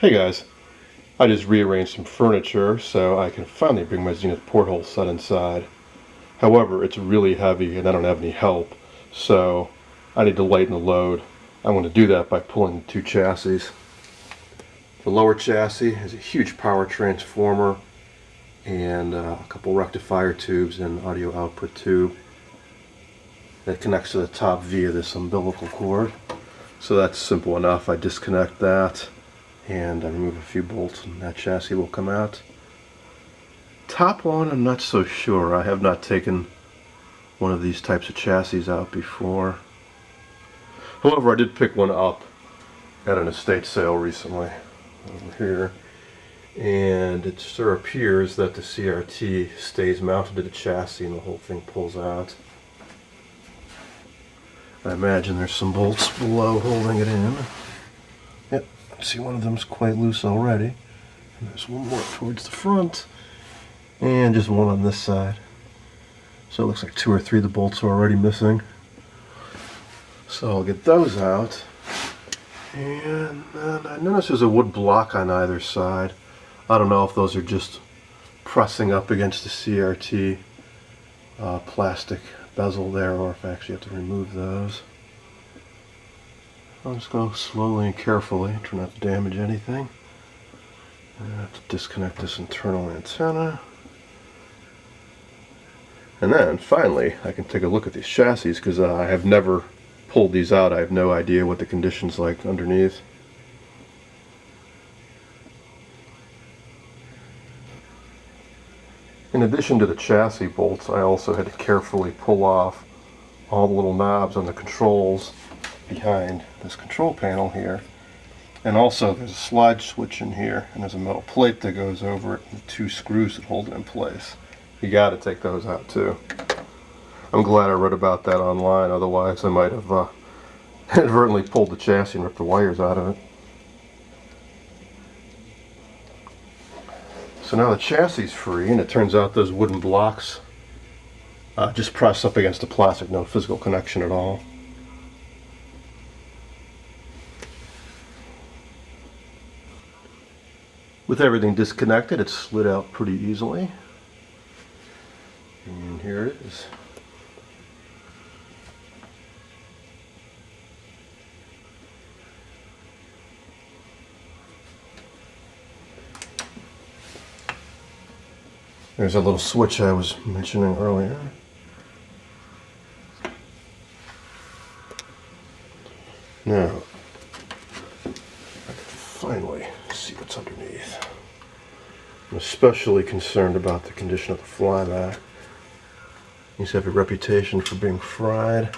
Hey guys, I just rearranged some furniture so I can finally bring my Zenith Porthole set inside. However, it's really heavy and I don't have any help, so I need to lighten the load. I'm going to do that by pulling the two chassis. The lower chassis has a huge power transformer and a couple rectifier tubes and audio output tube that connects to the top via this umbilical cord. So that's simple enough. I disconnect that and I remove a few bolts and that chassis will come out. Top one, I'm not so sure. I have not taken one of these types of chassis out before. However, I did pick one up at an estate sale recently over here, and it sure appears that the CRT stays mounted to the chassis and the whole thing pulls out. I imagine there's some bolts below holding it in. Yep, see, one of them's quite loose already. And there's one more towards the front, and just one on this side. So it looks like 2 or 3 of the bolts are already missing. So I'll get those out. And then I notice there's a wood block on either side. I don't know if those are just pressing up against the CRT plastic bezel there, or if I actually have to remove those. I'll just go slowly and carefully, try not to damage anything. I have to disconnect this internal antenna. And then finally I can take a look at these chassis, because I have never pulled these out. I have no idea what the condition's like underneath. In addition to the chassis bolts, I also had to carefully pull off all the little knobs on the controls behind this control panel here. And also there's a slide switch in here, and there's a metal plate that goes over it and 2 screws that hold it in place. You got to take those out too. I'm glad I read about that online, otherwise I might have inadvertently pulled the chassis and ripped the wires out of it. So now the chassis is free, and it turns out those wooden blocks just press up against the plastic, no physical connection at all. With everything disconnected, it slid out pretty easily. And here it is. There's a little switch I was mentioning earlier. Now, I can finally see what's underneath. I'm especially concerned about the condition of the flyback. These have a reputation for being fried.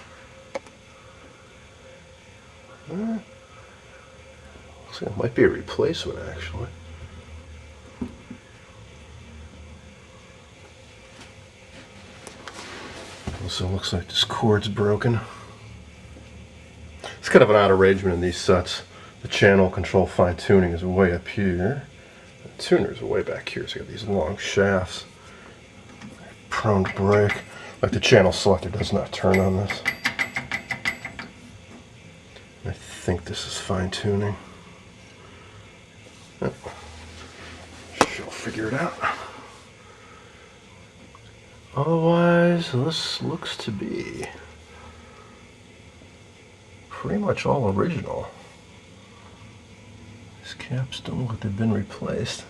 Looks like it might be a replacement, actually. Also looks like this cord's broken. It's kind of an odd arrangement in these sets. The channel control fine tuning is way up here. The tuners are way back here, so you got these long shafts. Prone to break. Like the channel selector does not turn on this. I think this is fine tuning. Oh. She'll figure it out. Otherwise, this looks to be pretty much all original. These caps don't look like they've been replaced.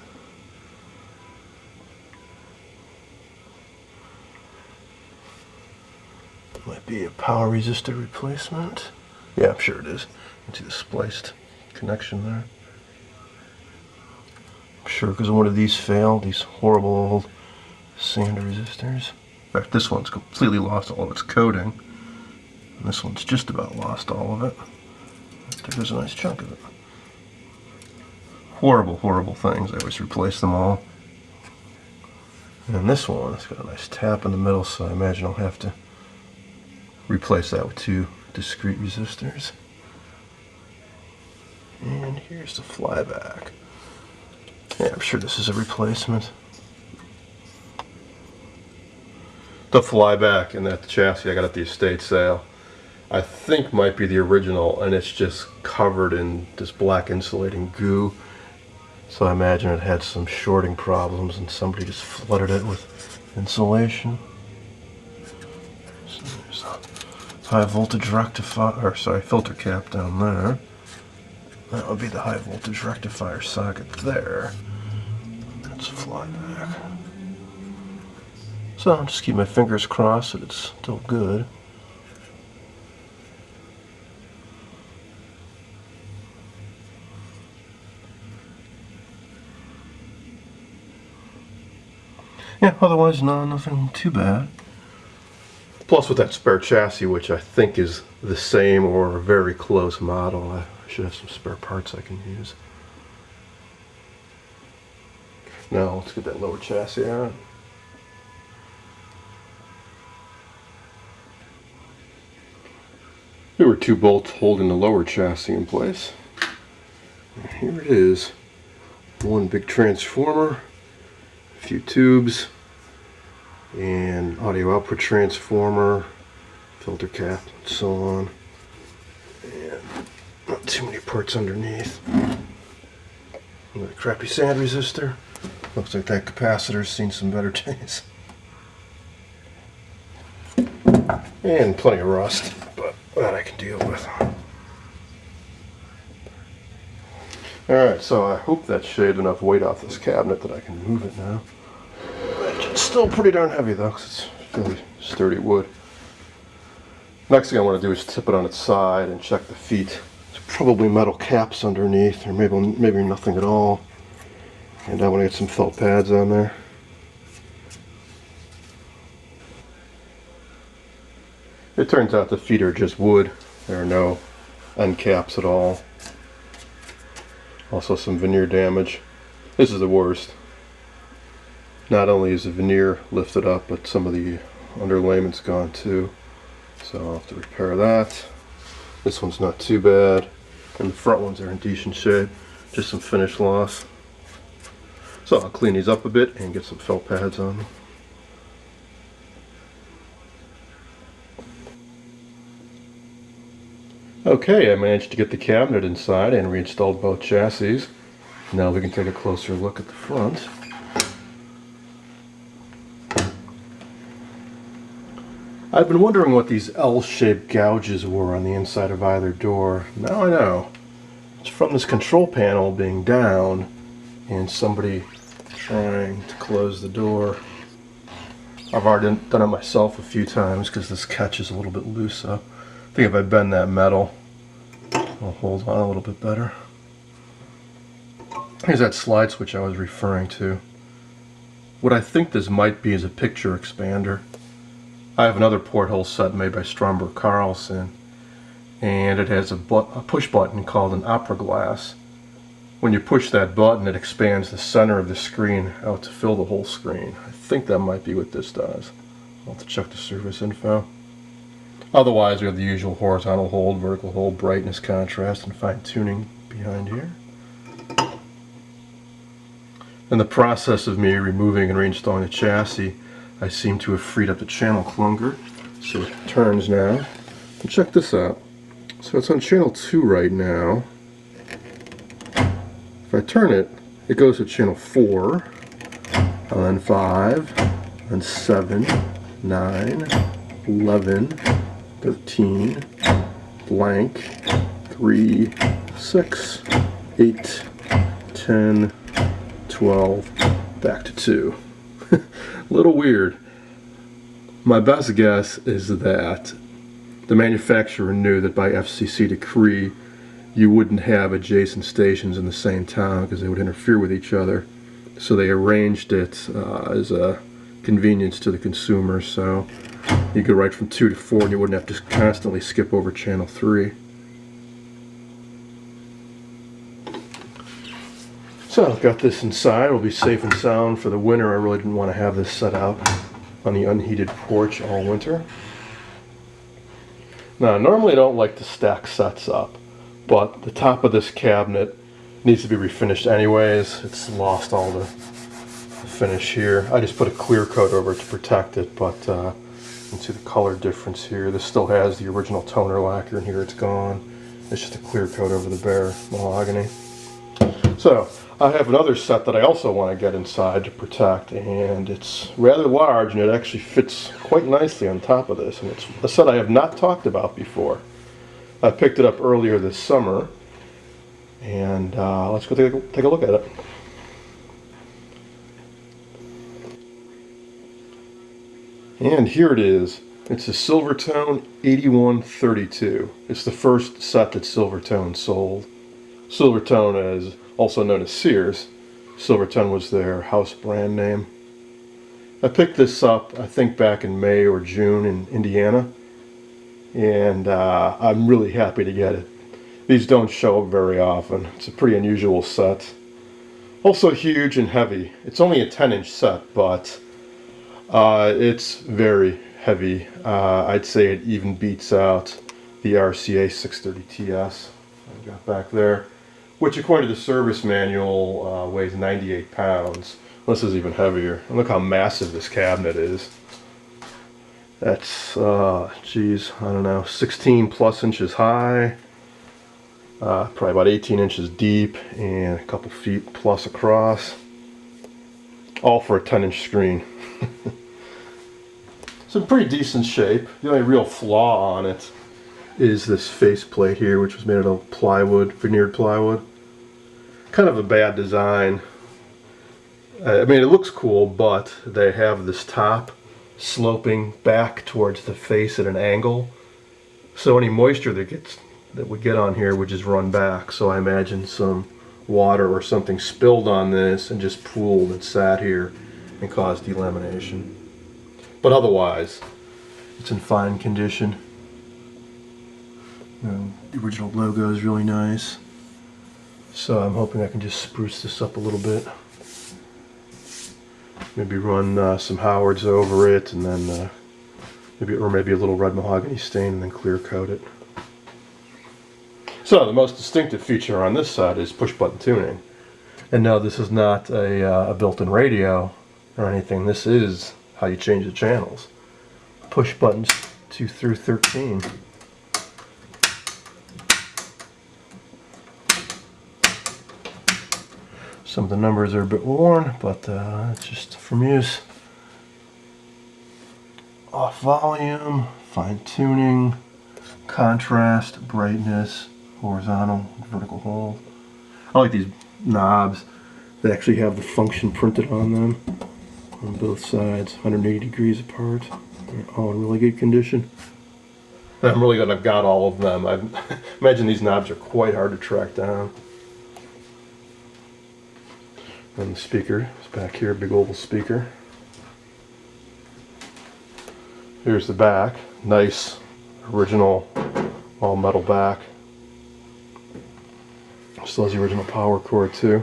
Might be a power resistor replacement. Yeah, I'm sure it is. You can see the spliced connection there. I'm sure because one of these failed, these horrible old sander resistors. In fact, this one's completely lost all of its coating. And this one's just about lost all of it. There's a nice chunk of it. Horrible, horrible things. I always replace them all. And this one, it's got a nice tap in the middle, so I imagine I'll have to replace that with 2 discrete resistors. And here's the flyback. Yeah, I'm sure this is a replacement. The flyback in that chassis I got at the estate sale, I think might be the original, and it's just covered in this black insulating goo. So I imagine it had some shorting problems and somebody just flooded it with insulation. So there's a high voltage rectifier, or sorry, filter cap down there. That would be the high voltage rectifier socket there. Let's fly back. So I'll just keep my fingers crossed that it's still good. Yeah, otherwise, no, nothing too bad. Plus with that spare chassis, which I think is the same or a very close model, I should have some spare parts I can use. Now, let's get that lower chassis out. There were 2 bolts holding the lower chassis in place. And here it is. One big transformer, a few tubes, and audio output transformer, filter cap, and so on. And not too many parts underneath. And a crappy sand resistor. Looks like that capacitor's seen some better days. And plenty of rust, but that I can deal with. Alright, so I hope that shaved enough weight off this cabinet that I can move it now. It's still pretty darn heavy though, because it's really sturdy wood. Next thing I want to do is tip it on its side and check the feet. There's probably metal caps underneath, or maybe nothing at all. And I want to get some felt pads on there. It turns out the feet are just wood. There are no end caps at all. Also some veneer damage. This is the worst. Not only is the veneer lifted up, but some of the underlayment's gone too. So I'll have to repair that. This one's not too bad. And the front ones are in decent shape. Just some finish loss. So I'll clean these up a bit and get some felt pads on them. Okay, I managed to get the cabinet inside and reinstalled both chassis. Now we can take a closer look at the front. I've been wondering what these L-shaped gouges were on the inside of either door. Now I know. It's from this control panel being down and somebody trying to close the door. I've already done it myself a few times because this catch is a little bit loose, so I think if I bend that metal, it'll hold on a little bit better. Here's that slide switch I was referring to. What I think this might be is a picture expander. I have another porthole set made by Stromberg Carlson, and it has a push button called an opera glass. When you push that button, it expands the center of the screen out to fill the whole screen. I think that might be what this does. I'll have to check the service info. Otherwise, we have the usual horizontal hold, vertical hold, brightness, contrast, and fine tuning behind here. In the process of me removing and reinstalling the chassis, I seem to have freed up the channel clunger, so it turns now. And check this out. So it's on channel 2 right now. If I turn it, it goes to channel 4, and then 5, and 7, 9, 11, 13, blank, 3, 6, 8, 10, 12, back to 2. Little weird. My best guess is that the manufacturer knew that by FCC decree you wouldn't have adjacent stations in the same town because they would interfere with each other. So they arranged it as a convenience to the consumer, so you could write from 2 to 4 and you wouldn't have to constantly skip over channel 3. So I've got this inside. It'll be safe and sound for the winter. I really didn't want to have this set out on the unheated porch all winter. Now, normally I don't like to stack sets up, but the top of this cabinet needs to be refinished anyways. It's lost all the finish here. I just put a clear coat over it to protect it, but you can see the color difference here. This still has the original toner lacquer, and here it's gone. It's just a clear coat over the bare mahogany. So I have another set that I also want to get inside to protect, and it's rather large, and it actually fits quite nicely on top of this, and it's a set I have not talked about before. I picked it up earlier this summer, and let's go take a look at it. And here it is. It's a Silvertone 8132. It's the first set that Silvertone sold. Silvertone is also known as Sears. Silvertone was their house brand name. I picked this up, I think, back in May or June in Indiana, and I'm really happy to get it. These don't show up very often. It's a pretty unusual set. Also huge and heavy. It's only a 10-inch set, but it's very heavy. I'd say it even beats out the RCA 630 TS I've got back there, which according to the service manual weighs 98 pounds. This is even heavier. And look how massive this cabinet is. That's, geez, I don't know, 16 plus inches high, probably about 18 inches deep, and a couple feet plus across. All for a 10-inch screen. It's in pretty decent shape. The only real flaw on it is this faceplate here, which was made out of plywood, veneered plywood. Kind of a bad design. I mean, it looks cool, but they have this top sloping back towards the face at an angle. So any moisture that would get on here would just run back. So I imagine some water or something spilled on this and just pooled and sat here and caused delamination. But otherwise, it's in fine condition. The original logo is really nice. So I'm hoping I can just spruce this up a little bit. Maybe run some Howards over it, and then maybe a little red mahogany stain, and then clear coat it. So the most distinctive feature on this side is push button tuning. And no, this is not a built-in radio or anything. This is how you change the channels. Push buttons 2 through 13. Some of the numbers are a bit worn, but it's just from use. Off volume, fine tuning, contrast, brightness, horizontal, vertical hold. I like these knobs that actually have the function printed on them on both sides, 180 degrees apart. They're all in really good condition. And I'm really glad I've got all of them. I imagine these knobs are quite hard to track down. And the speaker is back here, big oval speaker. Here's the back, nice original all metal back. Still has the original power cord too.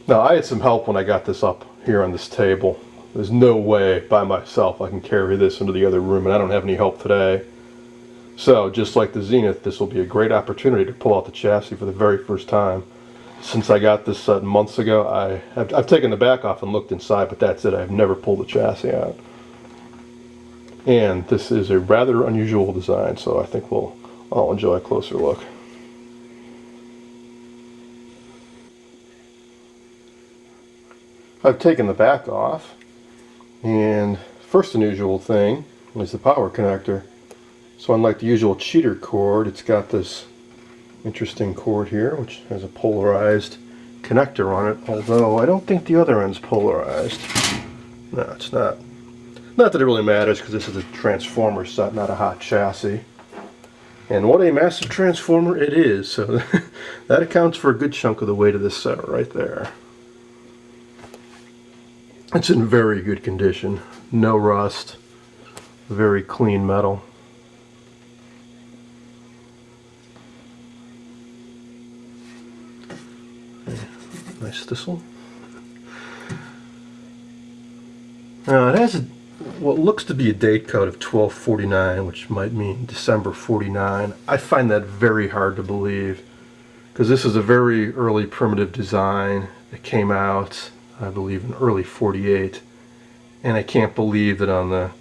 Now I had some help when I got this up here on this table. There's no way by myself I can carry this into the other room, and I don't have any help today. So just like the Zenith, this will be a great opportunity to pull out the chassis for the very first time. Since I got this months ago, I've taken the back off and looked inside, but that's it. I've never pulled the chassis out. And this is a rather unusual design, so I think we'll all enjoy a closer look. I've taken the back off, and first unusual thing is the power connector. So unlike the usual cheater cord, it's got this interesting cord here, which has a polarized connector on it, although I don't think the other end's polarized. No, it's not. Not that it really matters, because this is a transformer set, not a hot chassis. And what a massive transformer it is, so that accounts for a good chunk of the weight of this set right there. It's in very good condition, no rust, very clean metal. Nice thistle. Now it has what looks to be a date code of 1249, which might mean December 49. I find that very hard to believe, because this is a very early primitive design that came out, I believe, in early 48, and I can't believe that on the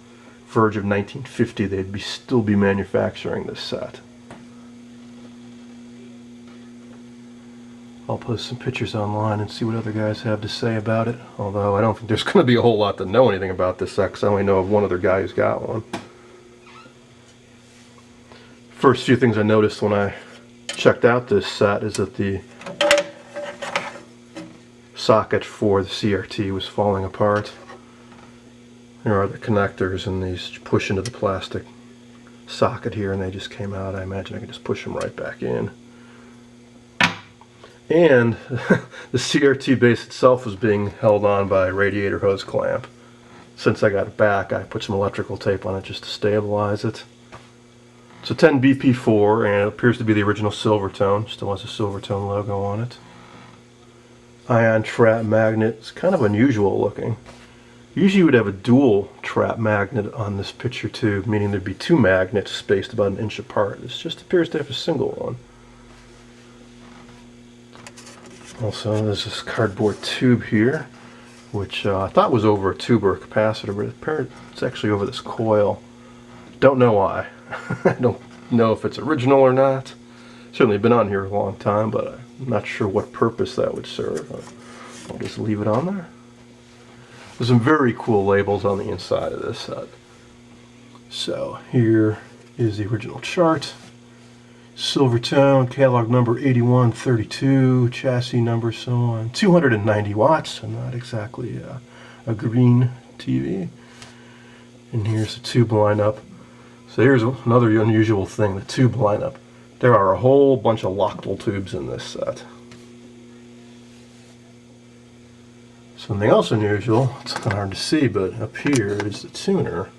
verge of 1950 they'd still be manufacturing this set. I'll post some pictures online and see what other guys have to say about it. Although I don't think there's going to be a whole lot to know anything about this set, 'cause I only know of one other guy who's got one. First few things I noticed when I checked out this set is that the socket for the CRT was falling apart. There are the connectors, and these push into the plastic socket here, and they just came out. I imagine I can just push them right back in. And the CRT base itself was being held on by a radiator hose clamp. Since I got it back, I put some electrical tape on it just to stabilize it. It's a 10 BP4, and it appears to be the original Silvertone. Still has a Silvertone logo on it. Ion trap magnet. It's kind of unusual looking. Usually you would have a dual trap magnet on this picture tube, meaning there'd be two magnets spaced about 1 inch apart. This just appears to have a single one. Also, there's this cardboard tube here, which I thought was over a tube or a capacitor, but apparently it's actually over this coil. Don't know why. I don't know if it's original or not. Certainly been on here a long time, but I'm not sure what purpose that would serve. I'll just leave it on there. There's some very cool labels on the inside of this set. So here is the original chart. Silvertone, catalog number 8132, chassis number so on. 290 watts, so not exactly a green TV. And here's the tube lineup. So here's another unusual thing, the tube lineup. There are a whole bunch of Lochtel tubes in this set. Something else unusual, it's kind of hard to see, but up here is the tuner.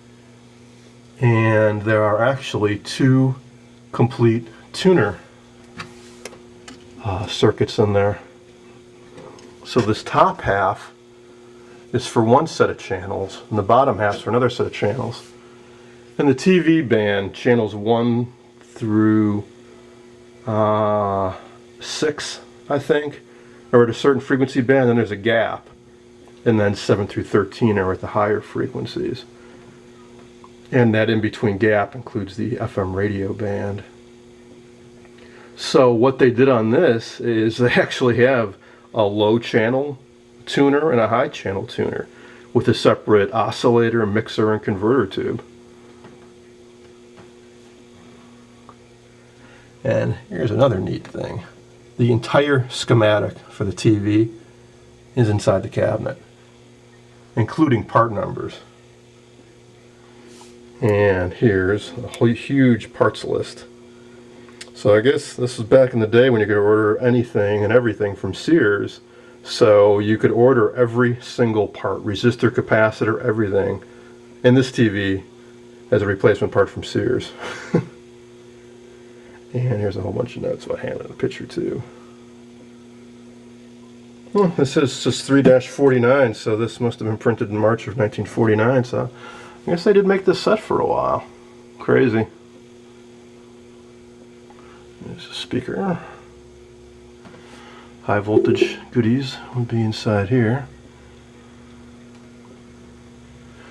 And there are actually two complete tuner circuits in there. So this top half is for one set of channels, and the bottom half's for another set of channels. And the TV band, channels 1 through 6, I think, are at a certain frequency band, and there's a gap. And then 7 through 13 are at the higher frequencies. And that in-between gap includes the FM radio band. So what they did on this is they actually have a low channel tuner and a high channel tuner with a separate oscillator, mixer, and converter tube. And here's another neat thing. The entire schematic for the TV is inside the cabinet, including part numbers. And here's a whole huge parts list. So I guess this was back in the day when you could order anything and everything from Sears. So you could order every single part, resistor, capacitor, everything, in this TV as a replacement part from Sears. And here's a whole bunch of notes about handling the picture too. Well, this is just 3-49, so this must have been printed in March of 1949, so I guess they did make this set for a while. Crazy. There's a speaker. High voltage goodies would be inside here.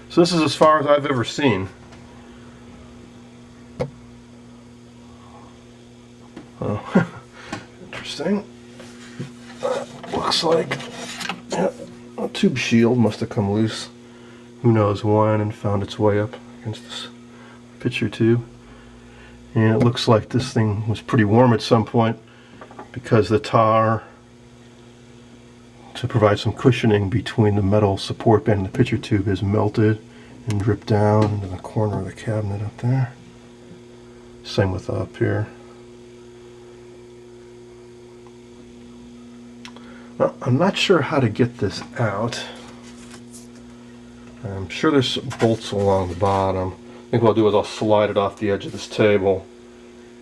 So this is as far as I've ever seen. Oh, interesting. Looks like a tube shield must have come loose. Who knows when, and found its way up against this picture tube. And it looks like this thing was pretty warm at some point because the tar, to provide some cushioning between the metal support band and the picture tube, is melted and dripped down into the corner of the cabinet up there. Same with up here. Well, I'm not sure how to get this out. I'm sure there's some bolts along the bottom. I think what I'll do is I'll slide it off the edge of this table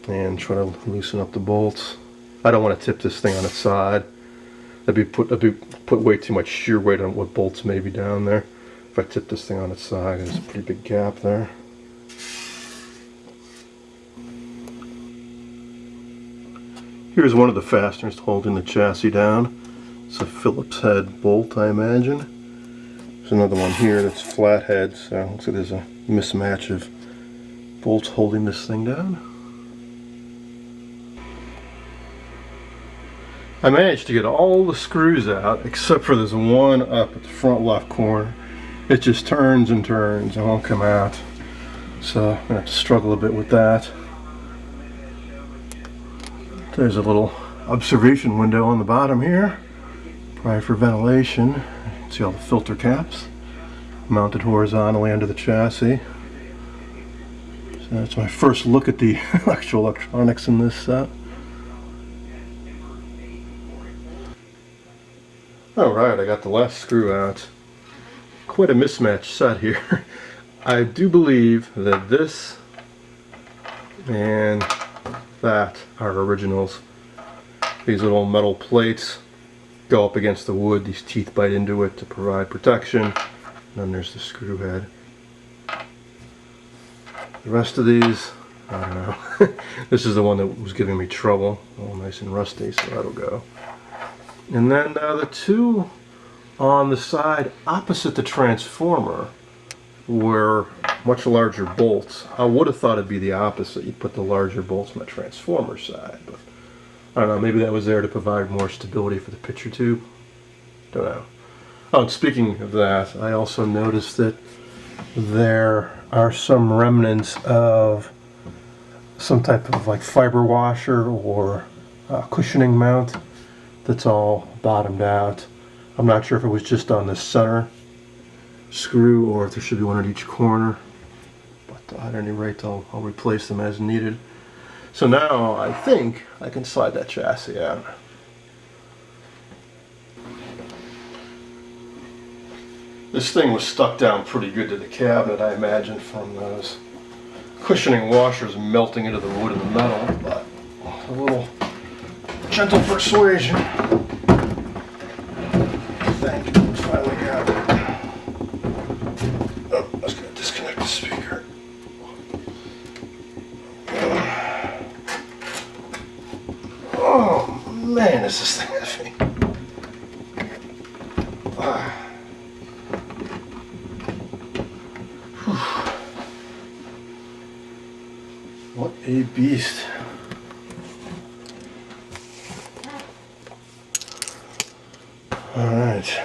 and try to loosen up the bolts. I don't want to tip this thing on its side. That'd put way too much shear weight on what bolts may be down there. If I tip this thing on its side, there's a pretty big gap there. Here's one of the fasteners holding the chassis down. It's a Phillips head bolt, I imagine. There's another one here that's flathead, so it looks like there's a mismatch of bolts holding this thing down. I managed to get all the screws out except for this one up at the front left corner. It just turns and turns and won't come out. So I'm gonna have to struggle a bit with that. There's a little observation window on the bottom here, probably for ventilation. You can see all the filter caps mounted horizontally under the chassis. So that's my first look at the actual electronics in this set. Alright, I got the last screw out. Quite a mismatched set here. I do believe that this and that are originals. These little metal plates go up against the wood. These teeth bite into it to provide protection. And then there's the screw head. The rest of these, I don't know. This is the one that was giving me trouble. All nice and rusty, so that'll go. And then the two on the side opposite the transformer were much larger bolts. I would have thought it'd be the opposite. You'd put the larger bolts on the transformer side, but I don't know, maybe that was there to provide more stability for the picture tube. Don't know. Oh, and speaking of that, I also noticed that there are some remnants of some type of like fiber washer or cushioning mount that's all bottomed out. I'm not sure if it was just on the center screw or if there should be one at each corner, but at any rate I'll replace them as needed. So now I think I can slide that chassis out. This thing was stuck down pretty good to the cabinet, I imagine, from those cushioning washers melting into the wood and the metal, but a little gentle persuasion. I think we finally got it. Oh, I was going to disconnect the speaker. Oh man, is this thing heavy. What a beast. All right.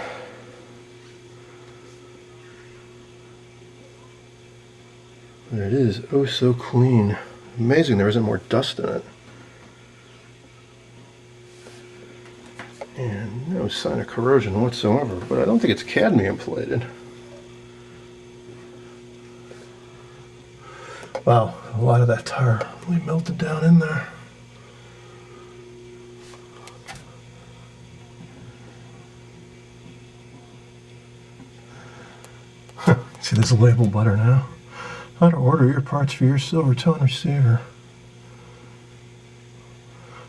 There it is. Oh, so clean. Amazing there isn't more dust in it. And no sign of corrosion whatsoever, but I don't think it's cadmium plated. Wow, a lot of that tar really melted down in there. See this label butter now? How to order your parts for your Silvertone receiver.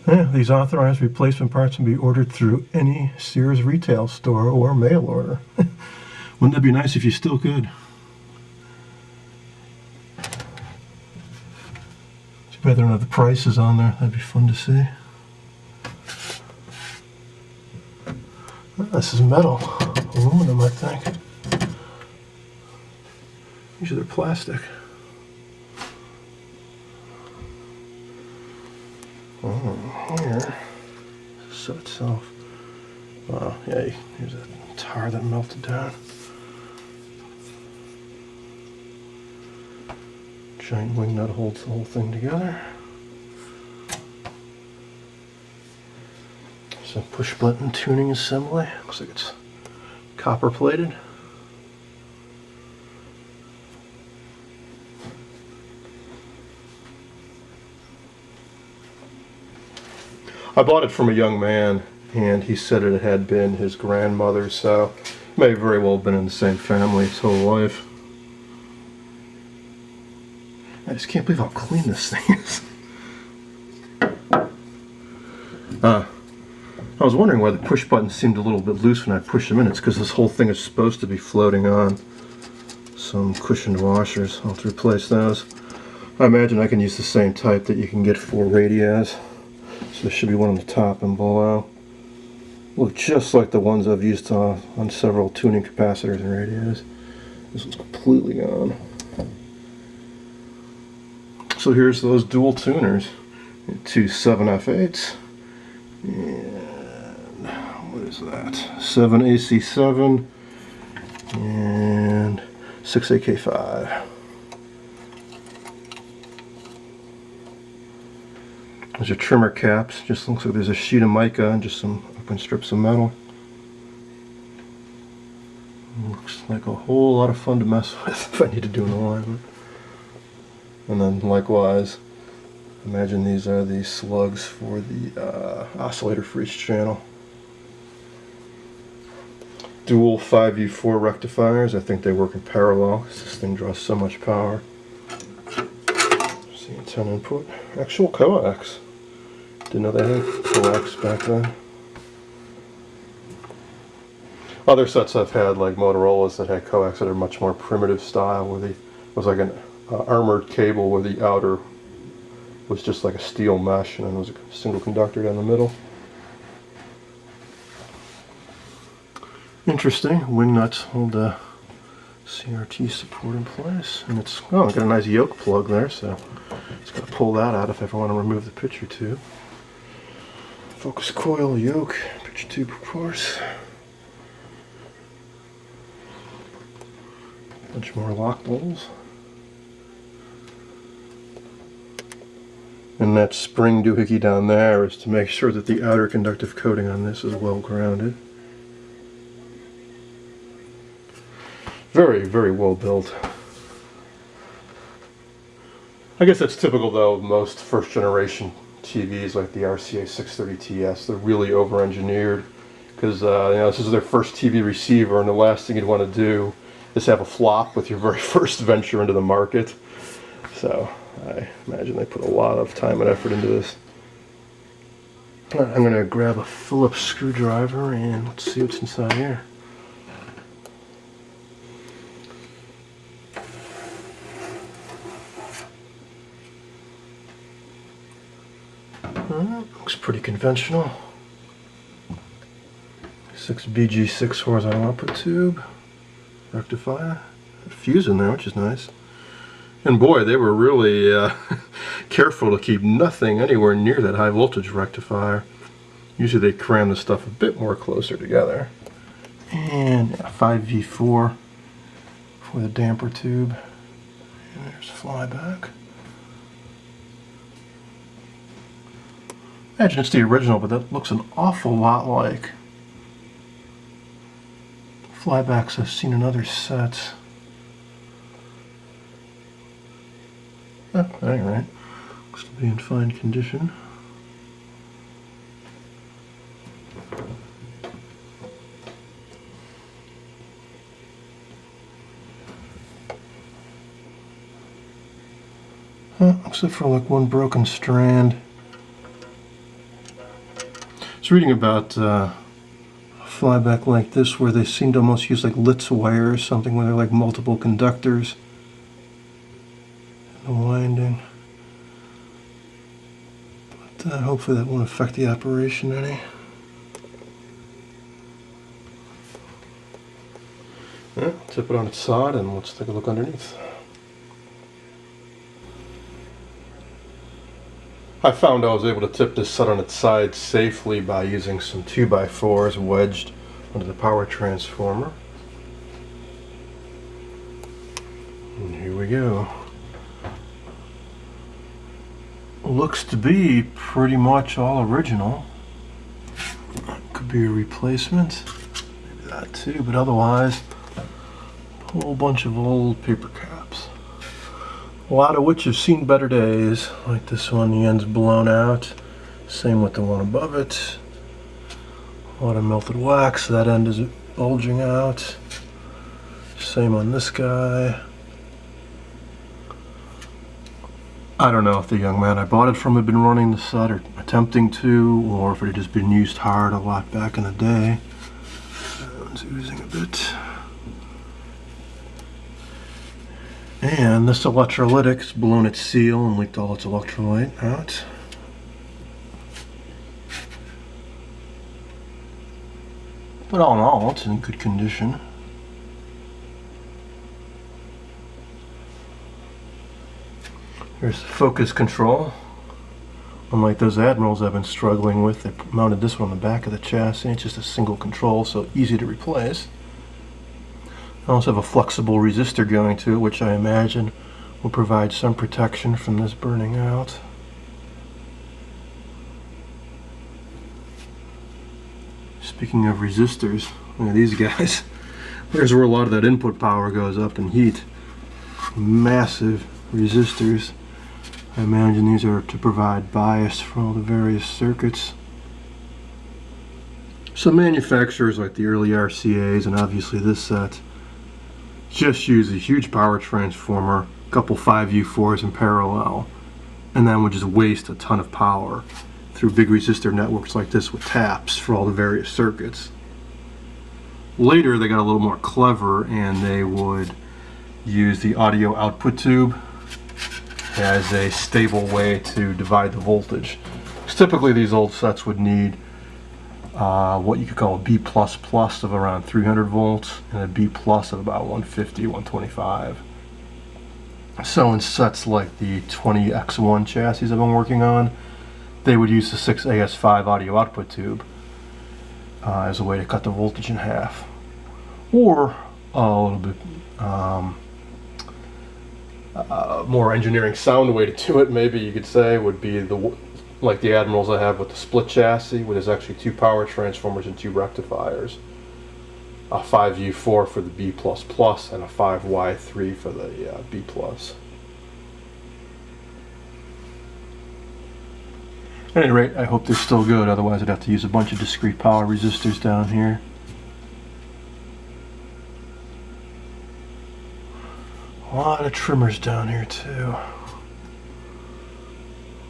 Yeah, these authorized replacement parts can be ordered through any Sears retail store or mail order. Wouldn't that be nice if you still could? Too bad they don't have the prices on there. That'd be fun to see. Oh, this is metal. Aluminum, I think. Usually they're plastic. Oh, here, set itself. Wow, yeah, here's that tar that melted down. Giant wing nut holds the whole thing together. Some push button tuning assembly. Looks like it's copper plated. I bought it from a young man, and he said it had been his grandmother's, so it may very well have been in the same family his whole life. I just can't believe how clean this thing is. I was wondering why the push buttons seemed a little bit loose when I pushed them in. It's because this whole thing is supposed to be floating on some cushioned washers. I'll have to replace those. I imagine I can use the same type that you can get for radios. So there should be one on the top and below. Look just like the ones I've used on several tuning capacitors and radios. This one's completely gone. So here's those dual tuners. Two 7F8s. And is that? 7 AC7 and 6 AK5. There's your trimmer caps. Just looks like there's a sheet of mica and just some open strips of metal. Looks like a whole lot of fun to mess with if I need to do an alignment. And then likewise, imagine these are the slugs for the oscillator for each channel. Dual 5V4 rectifiers. I think they work in parallel because this thing draws so much power. C10 input. Actual coax. Didn't know they had coax back then. Other sets I've had, like Motorola's, that had coax that are much more primitive style, where it was like an armored cable where the outer was just like a steel mesh and then there was a single conductor down the middle. Interesting. Wing nuts hold the CRT support in place, and it's got a nice yoke plug there, so just got to pull that out if I ever want to remove the picture tube. Focus coil, yoke, picture tube, of course. Bunch more lock bolts. And that spring doohickey down there is to make sure that the outer conductive coating on this is well grounded. Very, very well built. I guess that's typical though of most first generation TVs like the RCA 630TS. They're really over-engineered because this is their first TV receiver, and the last thing you'd want to do is have a flop with your very first venture into the market. So I imagine they put a lot of time and effort into this. I'm going to grab a Phillips screwdriver and let's see what's inside here. Looks pretty conventional. 6 BG6 horizontal output tube. Rectifier. A fuse in there, which is nice. And boy, they were really careful to keep nothing anywhere near that high voltage rectifier. Usually they cram the stuff a bit more closer together. And a 5V4 for the damper tube. And there's flyback. Imagine it's the original, but that looks an awful lot like flybacks I've seen in other sets. Oh, alright. Looks to be in fine condition. Except for like one broken strand. I was reading about a flyback like this where they seem to almost use like Litz wire or something where they're like multiple conductors in the winding. But hopefully that won't affect the operation any. Yeah, tip it on its side and let's take a look underneath. I found I was able to tip this set on its side safely by using some 2x4s wedged under the power transformer. And here we go. Looks to be pretty much all original. Could be a replacement, maybe that too, but otherwise a whole bunch of old paper caps. A lot of which have seen better days, like this one, the end's blown out. Same with the one above it. A lot of melted wax, that end is bulging out. Same on this guy. I don't know if the young man I bought it from had been running the set or attempting to, or if it had just been used hard a lot back in the day. That one's oozing a bit. And this electrolytic's blown its seal and leaked all its electrolyte out. But all in all, it's in good condition. Here's the focus control Unlike those Admirals I've been struggling with, they mounted this one on the back of the chassis. It's just a single control, so easy to replace. I also have a flexible resistor going to it, which I imagine will provide some protection from this burning out. Speaking of resistors, look at these guys. There's where a lot of that input power goes up in heat. Massive resistors. I imagine these are to provide bias for all the various circuits. Some manufacturers like the early RCAs and obviously this set just use a huge power transformer, a couple 5U4s in parallel, and then would just waste a ton of power through big resistor networks like this with taps for all the various circuits. Later they got a little more clever and they would use the audio output tube as a stable way to divide the voltage. Typically these old sets would need what you could call a B++ of around 300 volts and a B+ of about 150, 125. So in sets like the 20X1 chassis I've been working on, they would use the 6AS5 audio output tube as a way to cut the voltage in half. Or a little bit more engineering sound way to do it, maybe you could say, would be like the Admirals I have with the split chassis, where there's actually 2 power transformers and 2 rectifiers. A 5U4 for the B++ and a 5Y3 for the B+. At any rate, I hope they're still good, otherwise I'd have to use a bunch of discrete power resistors down here. A lot of trimmers down here too.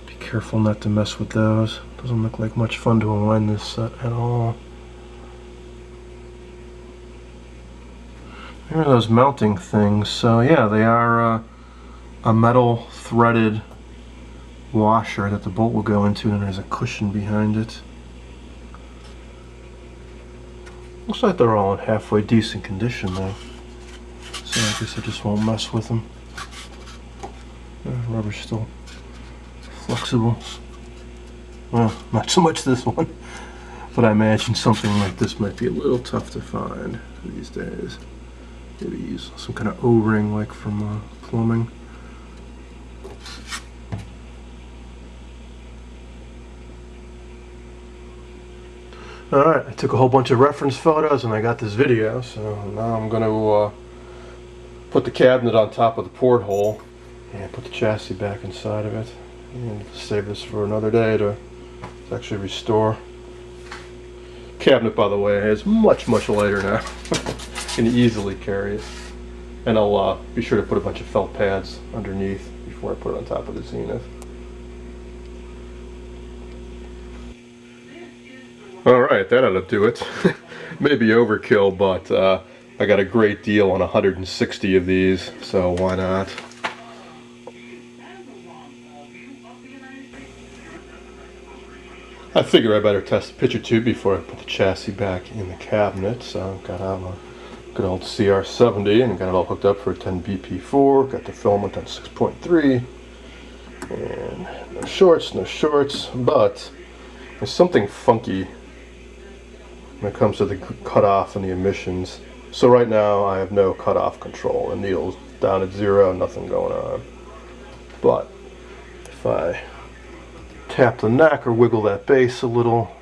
Be careful not to mess with those. Doesn't look like much fun to align this set at all. Here are those mounting things. So yeah, they are a metal threaded washer that the bolt will go into, and there's a cushion behind it. Looks like they're all in halfway decent condition though, so I guess I just won't mess with them. Rubber's still flexible. Well, not so much this one, but I imagine something like this might be a little tough to find these days. Maybe use some kind of O-ring like from plumbing. Alright, I took a whole bunch of reference photos and I got this video, so now I'm going to put the cabinet on top of the porthole and put the chassis back inside of it, and save this for another day to actually restore. Cabinet, by the way, is much lighter now. Can easily carry it. And I'll be sure to put a bunch of felt pads underneath before I put it on top of the Zenith. Alright, that ought to do it. Maybe overkill, but I got a great deal on 160 of these, so why not? I figure I better test the picture tube before I put the chassis back in the cabinet, so I've got out my good old CR70 and got it all hooked up for a 10 BP4, got the filament on 6.3, and no shorts, but there's something funky when it comes to the cutoff and the emissions. So right now I have no cutoff control. The needle's down at 0, nothing going on. But if I tap the neck or wiggle that base a little,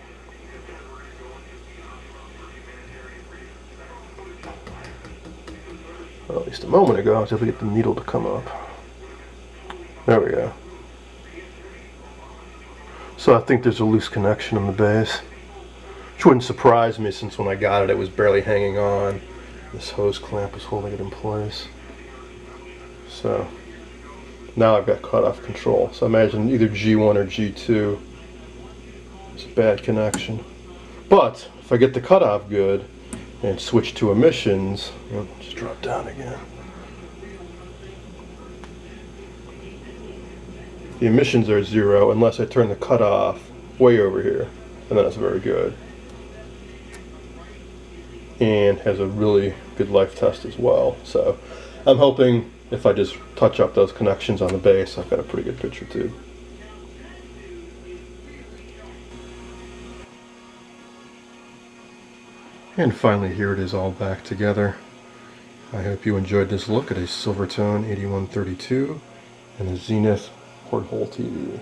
well, at least a moment ago I was able to get the needle to come up. There we go. So I think there's a loose connection in the base, which wouldn't surprise me since when I got it was barely hanging on. This hose clamp is holding it in place. So now I've got cutoff control. So I imagine either G1 or G2 is a bad connection. But if I get the cutoff good and switch to emissions, just drop down again. The emissions are 0 unless I turn the cutoff way over here, and then it's very good. And has a really good life test as well. So I'm hoping if I just touch up those connections on the base, I've got a pretty good picture tube. And finally, here it is all back together. I hope you enjoyed this look at a Silvertone 8132 and a Zenith Porthole TV.